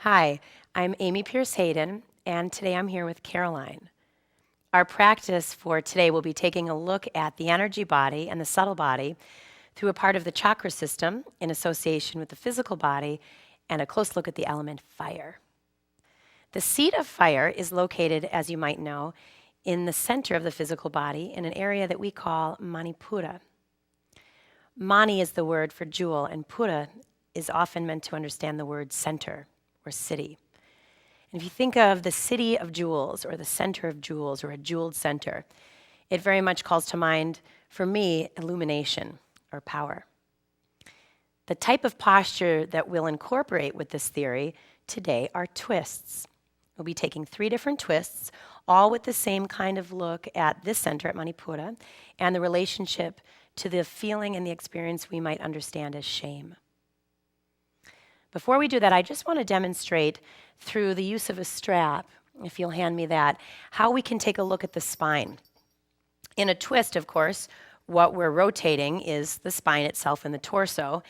Hi, I'm Amy Pierce Hayden, and today I'm here with Caroline. Our practice for today will be taking a look at the energy body and the subtle body through a part of the chakra system in association with the physical body and a close look at the element fire. The seat of fire is located, as you might know, in the center of the physical body in an area that we call Manipura. Mani is the word for jewel, and Pura is often meant to understand the word center or city. And if you think of the city of jewels or the center of jewels or a jeweled center, it very much calls to mind, for me, illumination or power. The type of posture that we'll incorporate with this theory today are twists. We'll be taking 3 different twists, all with the same kind of look at this center at Manipura and the relationship to the feeling and the experience we might understand as shame. Before we do that, I just want to demonstrate through the use of a strap, if you'll hand me that, how we can take a look at the spine. In a twist, of course, what we're rotating is the spine itself and the torso.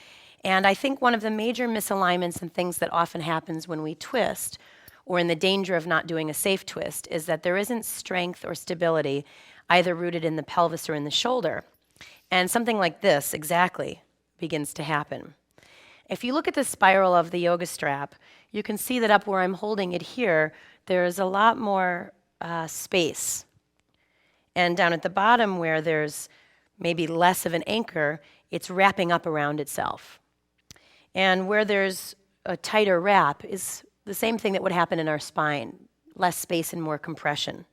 And I think one of the major misalignments and things that often happens when we twist, or in the danger of not doing a safe twist, is that there isn't strength or stability either rooted in the pelvis or in the shoulder. And something like this exactly begins to happen. If you look at the spiral of the yoga strap, you can see that up where I'm holding it here, there's a lot more space. And down at the bottom where there's maybe less of an anchor, it's wrapping up around itself. And where there's a tighter wrap is the same thing that would happen in our spine, less space and more compression.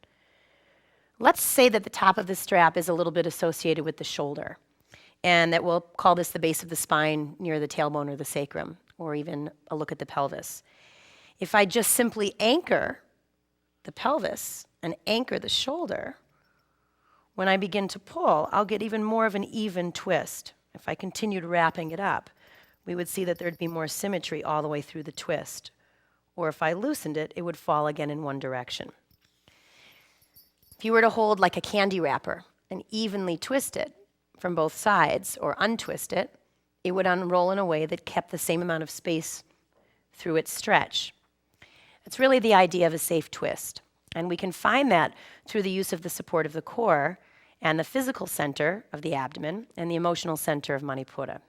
Let's say that the top of the strap is a little bit associated with the shoulder, and that we'll call this the base of the spine near the tailbone or the sacrum, or even a look at the pelvis. If I just simply anchor the pelvis and anchor the shoulder, when I begin to pull, I'll get even more of an even twist. If I continued wrapping it up, we would see that there'd be more symmetry all the way through the twist. Or if I loosened it, it would fall again in one direction. If you were to hold like a candy wrapper and evenly twist it from both sides or untwist it, it would unroll in a way that kept the same amount of space through its stretch. It's really the idea of a safe twist. And we can find that through the use of the support of the core and the physical center of the abdomen and the emotional center of Manipura.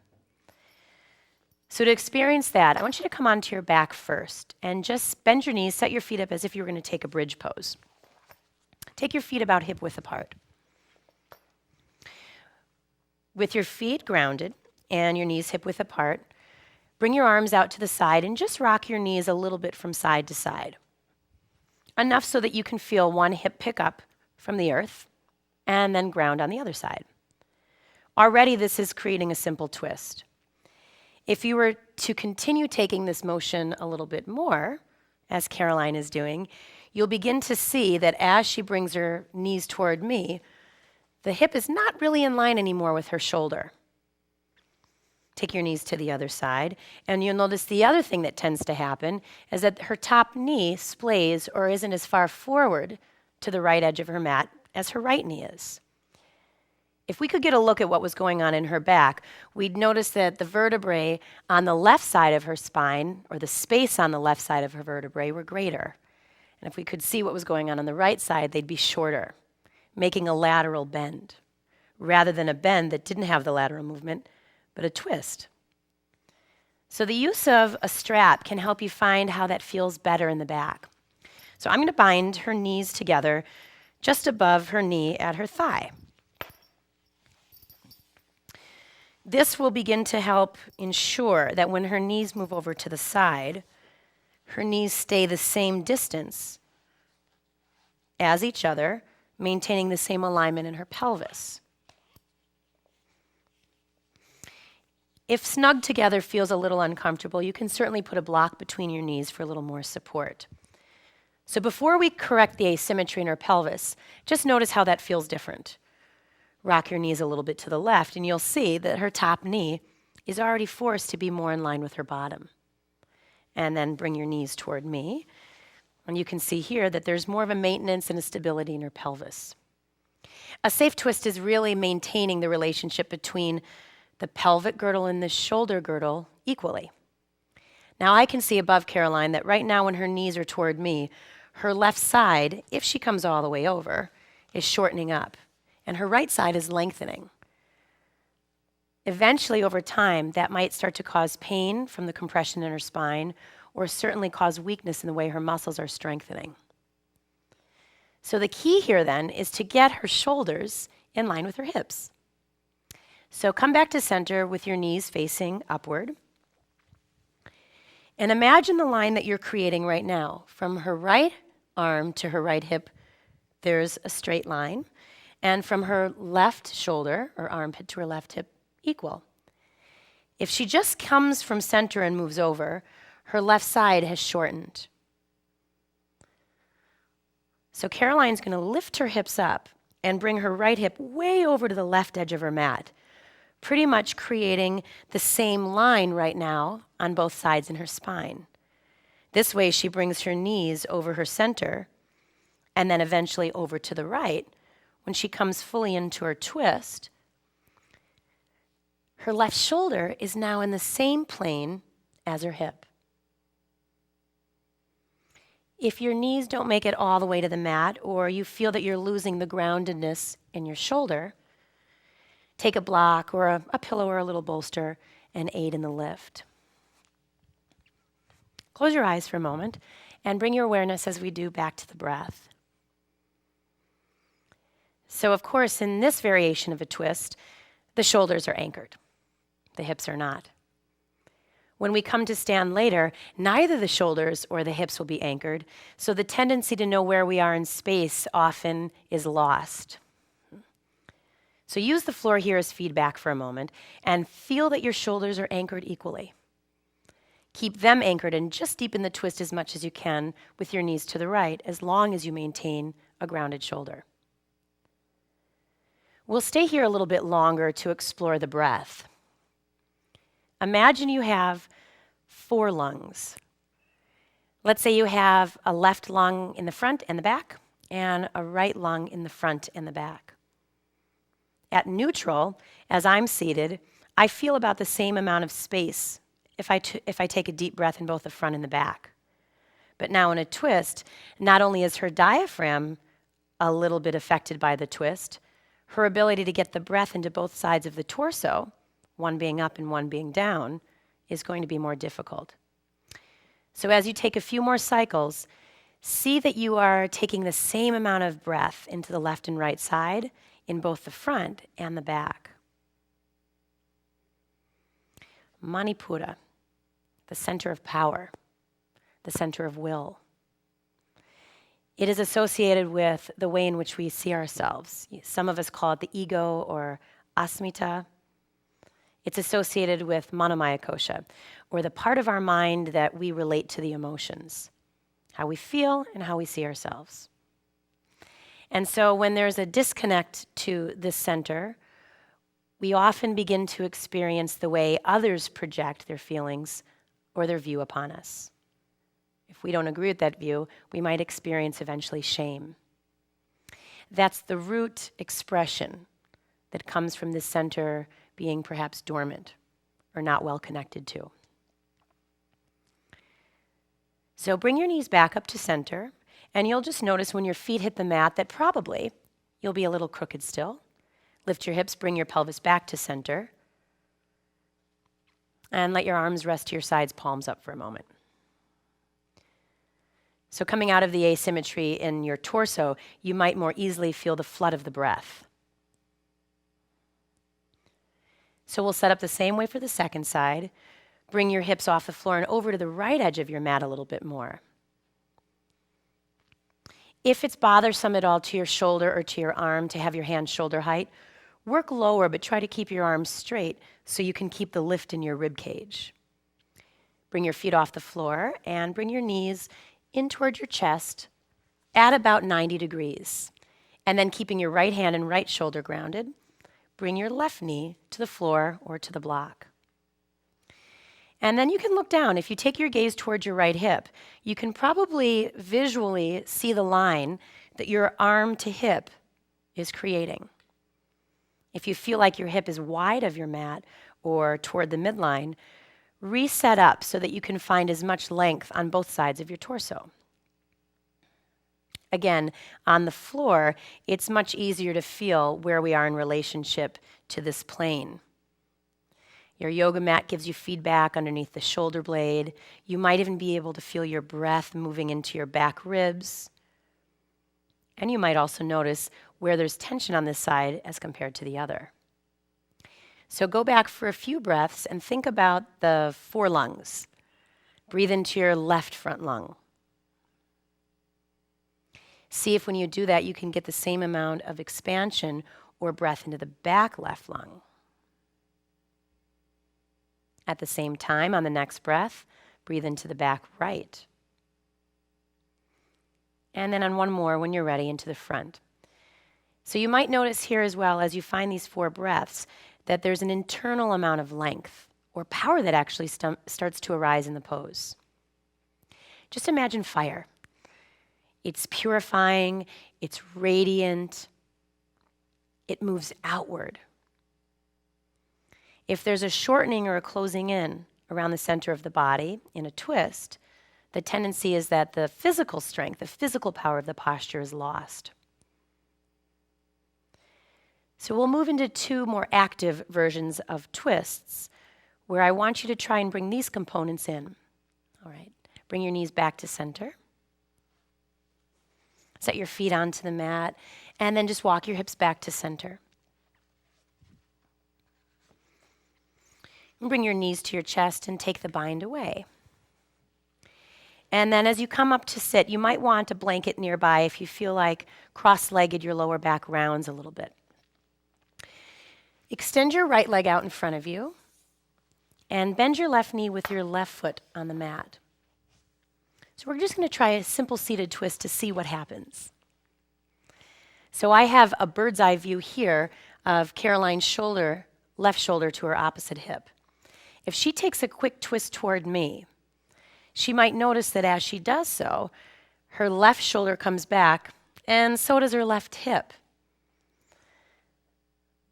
So to experience that, I want you to come onto your back first and just bend your knees, set your feet up as if you were going to take a bridge pose. Take your feet about hip width apart. With your feet grounded and your knees hip width apart, bring your arms out to the side and just rock your knees a little bit from side to side. Enough so that you can feel one hip pick up from the earth and then ground on the other side. Already this is creating a simple twist. If you were to continue taking this motion a little bit more, as Caroline is doing, you'll begin to see that as she brings her knees toward me, the hip is not really in line anymore with her shoulder. Take your knees to the other side, and you'll notice the other thing that tends to happen is that her top knee splays or isn't as far forward to the right edge of her mat as her right knee is. If we could get a look at what was going on in her back, we'd notice that the vertebrae on the left side of her spine, or the space on the left side of her vertebrae, were greater. And if we could see what was going on the right side, they'd be shorter, making a lateral bend, rather than a bend that didn't have the lateral movement, but a twist. So the use of a strap can help you find how that feels better in the back. So I'm going to bind her knees together just above her knee at her thigh. This will begin to help ensure that when her knees move over to the side, her knees stay the same distance as each other, maintaining the same alignment in her pelvis. If snug together feels a little uncomfortable, you can certainly put a block between your knees for a little more support. So before we correct the asymmetry in her pelvis, just notice how that feels different. Rock your knees a little bit to the left, and you'll see that her top knee is already forced to be more in line with her bottom. And then bring your knees toward me, and you can see here that there's more of a maintenance and a stability in her pelvis. A safe twist is really maintaining the relationship between the pelvic girdle and the shoulder girdle equally. Now I can see above Caroline that right now when her knees are toward me, her left side, if she comes all the way over, is shortening up, and her right side is lengthening. Eventually, over time, that might start to cause pain from the compression in her spine, or certainly cause weakness in the way her muscles are strengthening. So the key here then is to get her shoulders in line with her hips. So come back to center with your knees facing upward. And imagine the line that you're creating right now. From her right arm to her right hip, there's a straight line. And from her left shoulder or armpit to her left hip, equal. If she just comes from center and moves over, her left side has shortened. So Caroline's going to lift her hips up and bring her right hip way over to the left edge of her mat, pretty much creating the same line right now on both sides in her spine. This way she brings her knees over her center and then eventually over to the right. When she comes fully into her twist, her left shoulder is now in the same plane as her hip. If your knees don't make it all the way to the mat, or you feel that you're losing the groundedness in your shoulder, take a block or a pillow or a little bolster and aid in the lift. Close your eyes for a moment and bring your awareness as we do back to the breath. So of course, in this variation of a twist, the shoulders are anchored. The hips are not. When we come to stand later, neither the shoulders or the hips will be anchored, so the tendency to know where we are in space often is lost. So use the floor here as feedback for a moment and feel that your shoulders are anchored equally. Keep them anchored and just deepen the twist as much as you can with your knees to the right, as long as you maintain a grounded shoulder. We'll stay here a little bit longer to explore the breath. Imagine you have 4 lungs. Let's say you have a left lung in the front and the back, and a right lung in the front and the back. At neutral, as I'm seated, I feel about the same amount of space if I take a deep breath in both the front and the back. But now in a twist, not only is her diaphragm a little bit affected by the twist, her ability to get the breath into both sides of the torso, one being up and one being down, is going to be more difficult. So as you take a few more cycles, see that you are taking the same amount of breath into the left and right side in both the front and the back. Manipura, the center of power, the center of will. It is associated with the way in which we see ourselves. Some of us call it the ego or asmita. It's associated with manomaya kosha, or the part of our mind that we relate to the emotions, how we feel and how we see ourselves. And so when there's a disconnect to this center, we often begin to experience the way others project their feelings or their view upon us. If we don't agree with that view, we might experience eventually shame. That's the root expression that comes from this center being perhaps dormant or not well connected to. So bring your knees back up to center, and you'll just notice when your feet hit the mat that probably you'll be a little crooked still. Lift your hips, bring your pelvis back to center, and let your arms rest to your sides, palms up for a moment. So coming out of the asymmetry in your torso, you might more easily feel the flood of the breath. So we'll set up the same way for the second side. Bring your hips off the floor and over to the right edge of your mat a little bit more. If it's bothersome at all to your shoulder or to your arm to have your hands shoulder height, work lower, but try to keep your arms straight so you can keep the lift in your rib cage. Bring your feet off the floor and bring your knees in toward your chest at about 90 degrees. And then keeping your right hand and right shoulder grounded, bring your left knee to the floor or to the block. And then you can look down. If you take your gaze towards your right hip, you can probably visually see the line that your arm to hip is creating. If you feel like your hip is wide of your mat or toward the midline, reset up so that you can find as much length on both sides of your torso. Again, on the floor, it's much easier to feel where we are in relationship to this plane. Your yoga mat gives you feedback underneath the shoulder blade. You might even be able to feel your breath moving into your back ribs. And you might also notice where there's tension on this side as compared to the other. So go back for a few breaths and think about the four lungs. Breathe into your left front lung. See if when you do that, you can get the same amount of expansion or breath into the back left lung. At the same time, on the next breath, breathe into the back right. And then on one more, when you're ready, into the front. So you might notice here as well, as you find these four breaths, that there's an internal amount of length or power that actually starts to arise in the pose. Just imagine fire. It's purifying, it's radiant, it moves outward. If there's a shortening or a closing in around the center of the body in a twist, the tendency is that the physical strength, the physical power of the posture is lost. So we'll move into two more active versions of twists where I want you to try and bring these components in. All right, bring your knees back to center. Set your feet onto the mat, and then just walk your hips back to center. And bring your knees to your chest and take the bind away. And then as you come up to sit, you might want a blanket nearby if you feel like cross-legged, your lower back rounds a little bit. Extend your right leg out in front of you and bend your left knee with your left foot on the mat. So we're just going to try a simple seated twist to see what happens. So I have a bird's eye view here of Caroline's shoulder, left shoulder to her opposite hip. If she takes a quick twist toward me, she might notice that as she does so, her left shoulder comes back, and so does her left hip.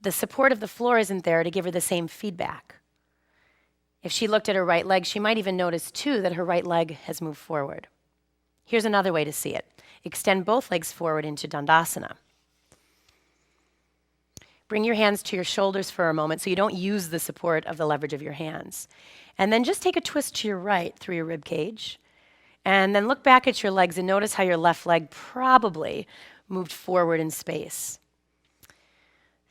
The support of the floor isn't there to give her the same feedback. If she looked at her right leg, she might even notice, too, that her right leg has moved forward. Here's another way to see it. Extend both legs forward into Dandasana. Bring your hands to your shoulders for a moment so you don't use the support of the leverage of your hands. And then just take a twist to your right through your rib cage. And then look back at your legs and notice how your left leg probably moved forward in space.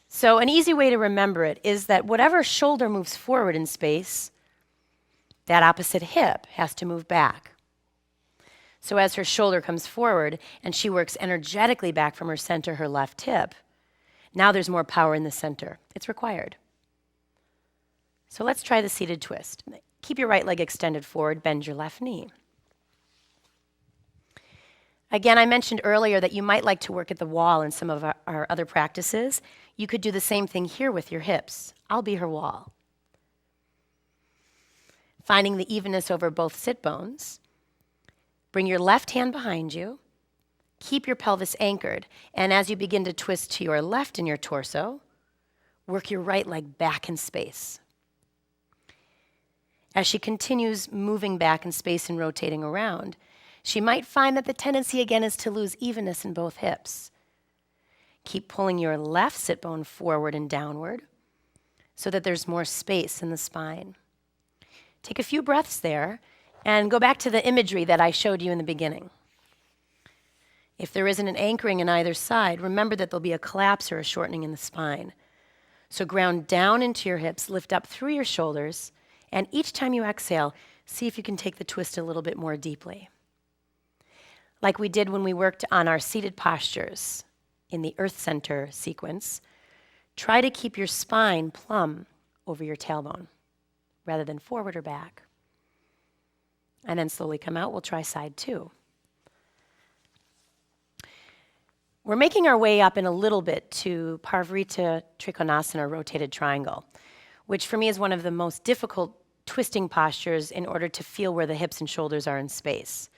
So an easy way to remember it is that whatever shoulder moves forward in space, that opposite hip has to move back. So as her shoulder comes forward and she works energetically back from her center, her left hip, now there's more power in the center. It's required. So let's try the seated twist. Keep your right leg extended forward, bend your left knee. Again, I mentioned earlier that you might like to work at the wall in some of our other practices. You could do the same thing here with your hips. I'll be her wall. Finding the evenness over both sit bones. Bring your left hand behind you. Keep your pelvis anchored. And as you begin to twist to your left in your torso, work your right leg back in space. As she continues moving back in space and rotating around, she might find that the tendency again is to lose evenness in both hips. Keep pulling your left sit bone forward and downward so that there's more space in the spine. Take a few breaths there and go back to the imagery that I showed you in the beginning. If there isn't an anchoring on either side, remember that there'll be a collapse or a shortening in the spine. So ground down into your hips, lift up through your shoulders, and each time you exhale, see if you can take the twist a little bit more deeply. Like we did when we worked on our seated postures in the Earth Center sequence, try to keep your spine plumb over your tailbone rather than forward or back. And then slowly come out. We'll try side two. We're making our way up in a little bit to Parivrtta Trikonasana, rotated triangle, which for me is one of the most difficult twisting postures in order to feel where the hips and shoulders are in space.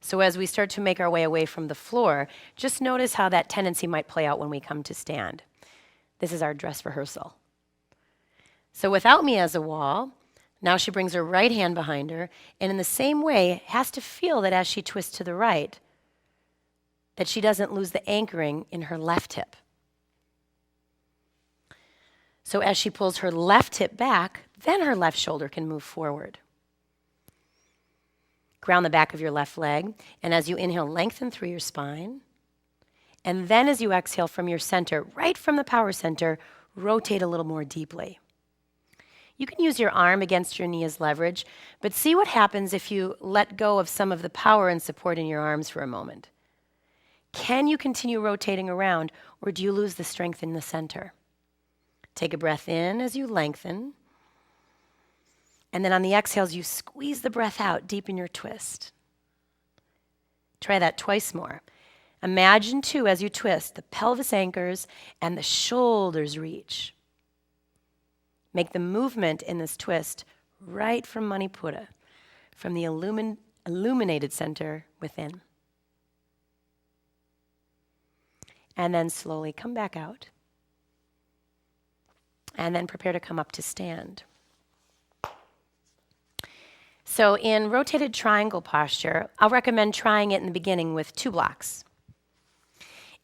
So as we start to make our way away from the floor, just notice how that tendency might play out when we come to stand. This is our dress rehearsal. So without me as a wall, Now she brings her right hand behind her, and in the same way has to feel that as she twists to the right, that she doesn't lose the anchoring in her left hip. So as she pulls her left hip back, then her left shoulder can move forward. Ground the back of your left leg, and as you inhale, lengthen through your spine. And then as you exhale from your center, right from the power center, rotate a little more deeply. You can use your arm against your knee as leverage, but see what happens if you let go of some of the power and support in your arms for a moment. Can you continue rotating around, or do you lose the strength in the center? Take a breath in as you lengthen. And then on the exhales, you squeeze the breath out deep in your twist. Try that twice more. Imagine, too, as you twist, the pelvis anchors and the shoulders reach. Make the movement in this twist right from Manipura, from the illuminated center within. And then slowly come back out. And then prepare to come up to stand. So in rotated triangle posture, I'll recommend trying it in the beginning with 2 blocks.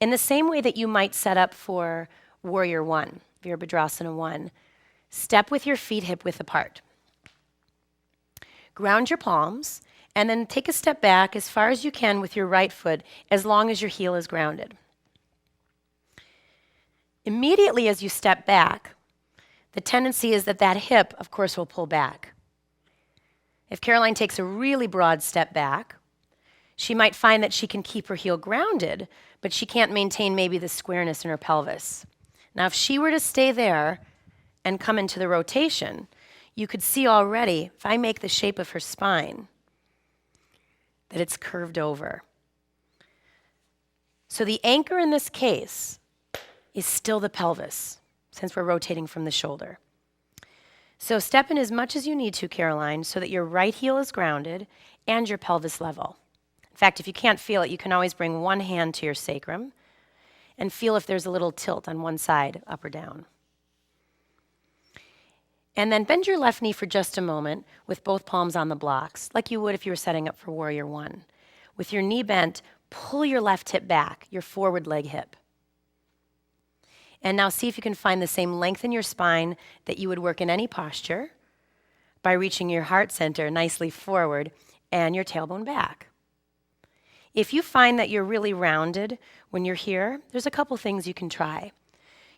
In the same way that you might set up for Warrior 1, Virabhadrasana 1, step with your feet hip-width apart. Ground your palms, and then take a step back as far as you can with your right foot, as long as your heel is grounded. Immediately as you step back, the tendency is that hip, of course, will pull back. If Caroline takes a really broad step back, she might find that she can keep her heel grounded, but she can't maintain maybe the squareness in her pelvis. Now, if she were to stay there and come into the rotation, you could see already, if I make the shape of her spine, that it's curved over. So the anchor in this case is still the pelvis, since we're rotating from the shoulder. So step in as much as you need to, Caroline, so that your right heel is grounded and your pelvis level. In fact, if you can't feel it, you can always bring one hand to your sacrum and feel if there's a little tilt on one side, up or down. And then bend your left knee for just a moment with both palms on the blocks, like you would if you were setting up for Warrior 1. With your knee bent, pull your left hip back, your forward leg hip. And now see if you can find the same length in your spine that you would work in any posture by reaching your heart center nicely forward and your tailbone back. If you find that you're really rounded when you're here, there's a couple things you can try.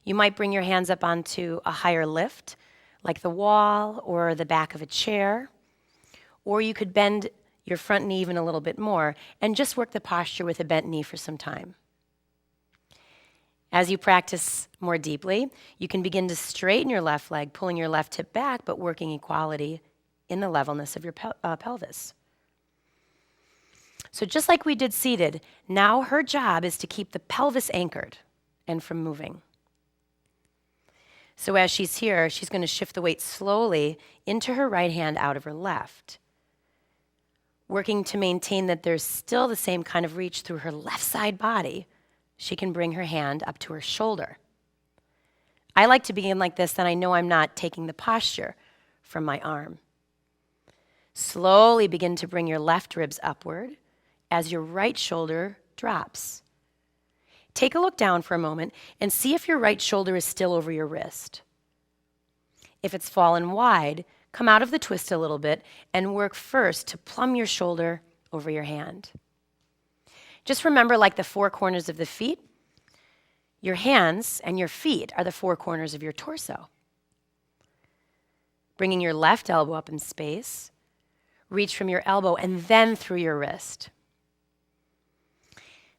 You might bring your hands up onto a higher lift, like the wall or the back of a chair, or you could bend your front knee even a little bit more and just work the posture with a bent knee for some time. As you practice more deeply, you can begin to straighten your left leg, pulling your left hip back, but working equality in the levelness of your pelvis. So just like we did seated, now her job is to keep the pelvis anchored and from moving. So as she's here, she's going to shift the weight slowly into her right hand out of her left, working to maintain that there's still the same kind of reach through her left side body. She can bring her hand up to her shoulder. I like to begin like this, then I know I'm not taking the posture from my arm. Slowly begin to bring your left ribs upward as your right shoulder drops. Take a look down for a moment and see if your right shoulder is still over your wrist. If it's fallen wide, come out of the twist a little bit and work first to plumb your shoulder over your hand. Just remember, like the 4 corners of the feet, your hands and your feet are the 4 corners of your torso. Bringing your left elbow up in space, reach from your elbow and then through your wrist.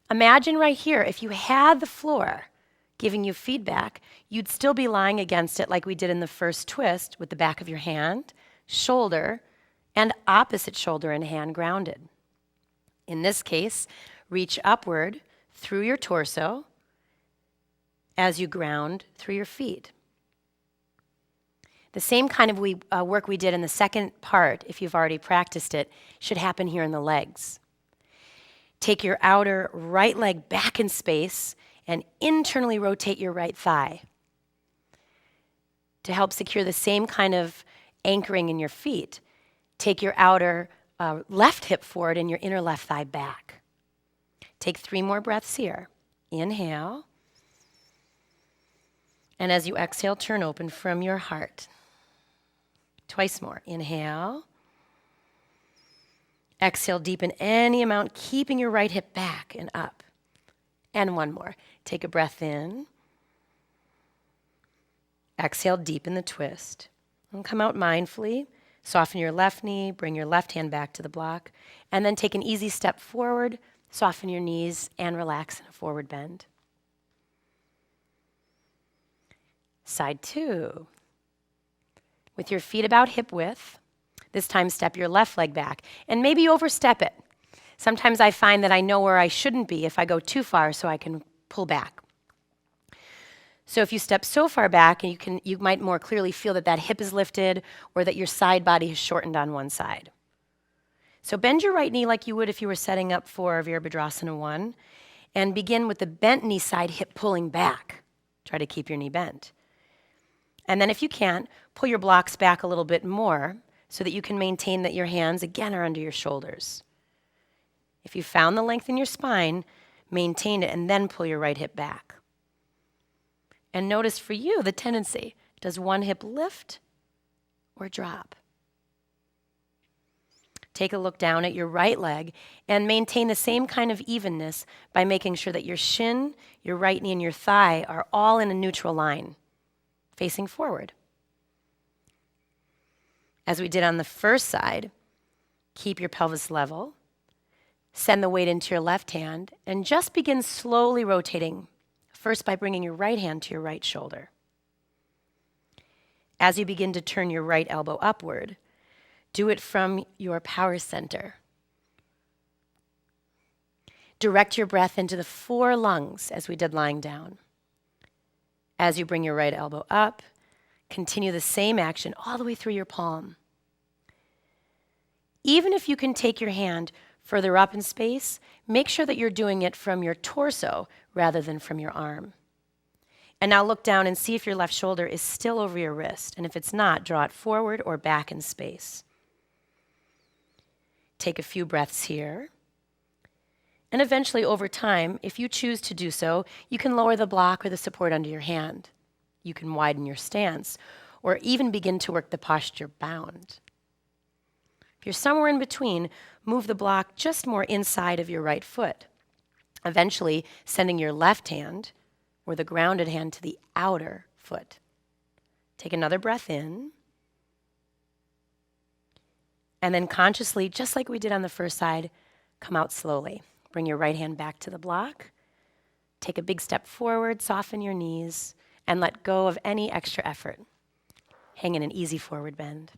Imagine right here, if you had the floor giving you feedback, you'd still be lying against it like we did in the first twist with the back of your hand, shoulder, and opposite shoulder and hand grounded. In this case, reach upward through your torso as you ground through your feet. The same kind of work we did in the second part, if you've already practiced it, should happen here in the legs. Take your outer right leg back in space and internally rotate your right thigh to help secure the same kind of Anchoring in your feet, take your outer left hip forward and your inner left thigh back. Take 3 more breaths here. Inhale. And as you exhale, turn open from your heart. Twice more. Inhale. Exhale, deepen any amount, keeping your right hip back and up. And 1 more. Take a breath in. Exhale, deepen the twist. And come out mindfully. Soften your left knee, bring your left hand back to the block, and then take an easy step forward, soften your knees, and relax in a forward bend. Side 2. With your feet about hip width, this time step your left leg back, and maybe overstep it. Sometimes I find that I know where I shouldn't be if I go too far, so I can pull back. So if you step so far back, you might more clearly feel that hip is lifted or that your side body has shortened on one side. So bend your right knee like you would if you were setting up for Virabhadrasana 1, and begin with the bent knee side hip pulling back. Try to keep your knee bent. And then if you can't, pull your blocks back a little bit more so that you can maintain that your hands again are under your shoulders. If you found the length in your spine, maintain it and then pull your right hip back. And notice for you the tendency. Does one hip lift or drop? Take a look down at your right leg and maintain the same kind of evenness by making sure that your shin, your right knee, and your thigh are all in a neutral line, facing forward. As we did on the first side, keep your pelvis level, send the weight into your left hand, and just begin slowly rotating. First, by bringing your right hand to your right shoulder. As you begin to turn your right elbow upward, do it from your power center. Direct your breath into the 4 lungs as we did lying down. As you bring your right elbow up, continue the same action all the way through your palm. Even if you can take your hand further up in space, make sure that you're doing it from your torso rather than from your arm. And now look down and see if your left shoulder is still over your wrist. And if it's not, draw it forward or back in space. Take a few breaths here. And eventually, over time, if you choose to do so, you can lower the block or the support under your hand. You can widen your stance or even begin to work the posture bound. If you're somewhere in between, move the block just more inside of your right foot, eventually sending your left hand or the grounded hand to the outer foot. Take another breath in, and then consciously, just like we did on the first side, come out slowly. Bring your right hand back to the block, take a big step forward, soften your knees, and let go of any extra effort. Hang in an easy forward bend.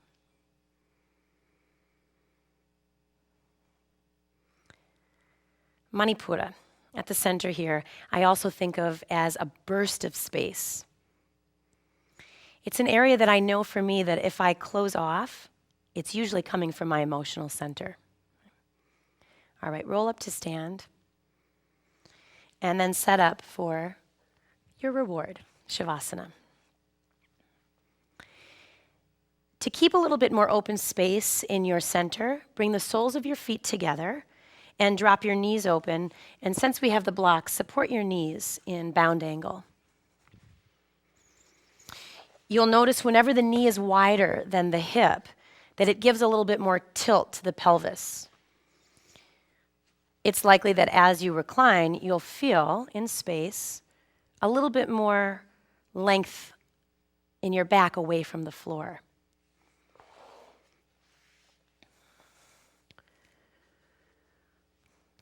Manipura, at the center here, I also think of as a burst of space. It's an area that I know for me that if I close off, it's usually coming from my emotional center. All right, roll up to stand, and then set up for your reward, Shavasana. To keep a little bit more open space in your center, bring the soles of your feet together and drop your knees open. And since we have the blocks, support your knees in bound angle. You'll notice whenever the knee is wider than the hip, that it gives a little bit more tilt to the pelvis. It's likely that as you recline, you'll feel in space a little bit more length in your back away from the floor.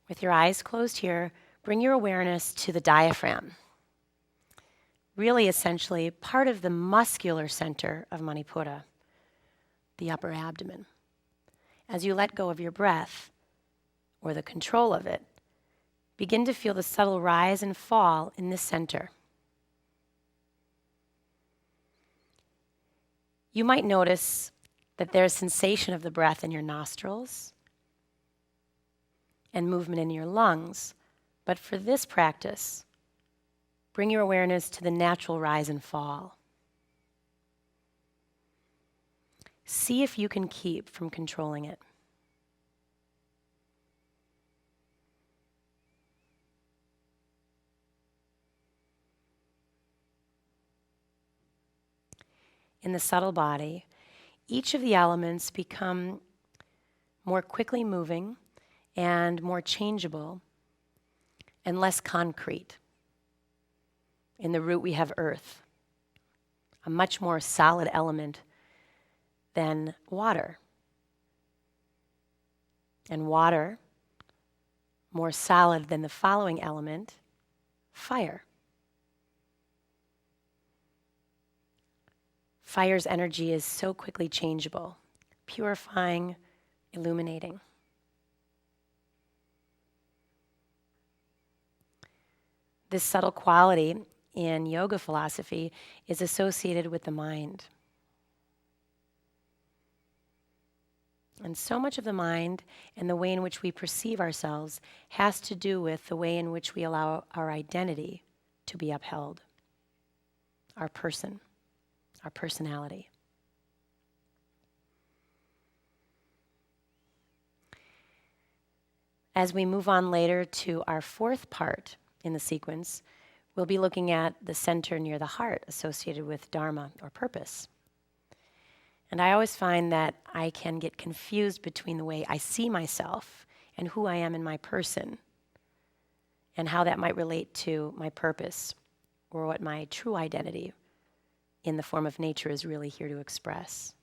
With your eyes closed here, bring your awareness to the diaphragm. Really, essentially, part of the muscular center of Manipura, the upper abdomen. As you let go of your breath, or the control of it, begin to feel the subtle rise and fall in this center. You might notice that there's sensation of the breath in your nostrils and movement in your lungs, but for this practice, bring your awareness to the natural rise and fall. See if you can keep from controlling it. In the subtle body, each of the elements become more quickly moving and more changeable and less concrete. In the root, we have earth, a much more solid element than water. And water, more solid than the following element, fire. Fire's energy is so quickly changeable, purifying, illuminating. This subtle quality in yoga philosophy is associated with the mind. And so much of the mind and the way in which we perceive ourselves has to do with the way in which we allow our identity to be upheld, our person, our personality. As we move on later to our fourth part in the sequence, we'll be looking at the center near the heart associated with dharma or purpose. And I always find that I can get confused between the way I see myself and who I am in my person and how that might relate to my purpose or what my true identity in the form of nature is really here to express.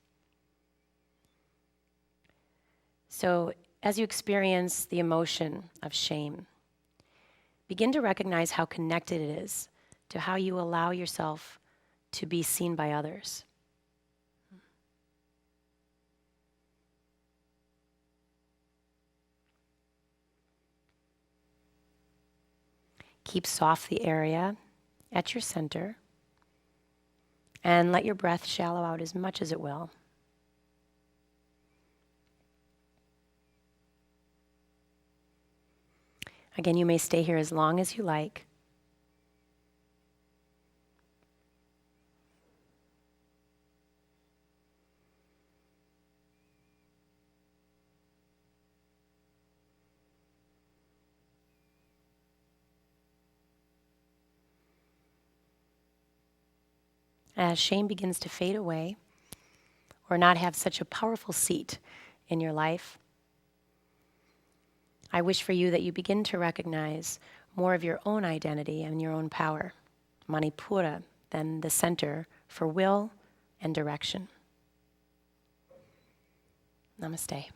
So as you experience the emotion of shame, begin to recognize how connected it is to how you allow yourself to be seen by others. Keep soft the area at your center and let your breath shallow out as much as it will. Again, you may stay here as long as you like. As shame begins to fade away or not have such a powerful seat in your life, I wish for you that you begin to recognize more of your own identity and your own power, Manipura, than the center for will and direction. Namaste.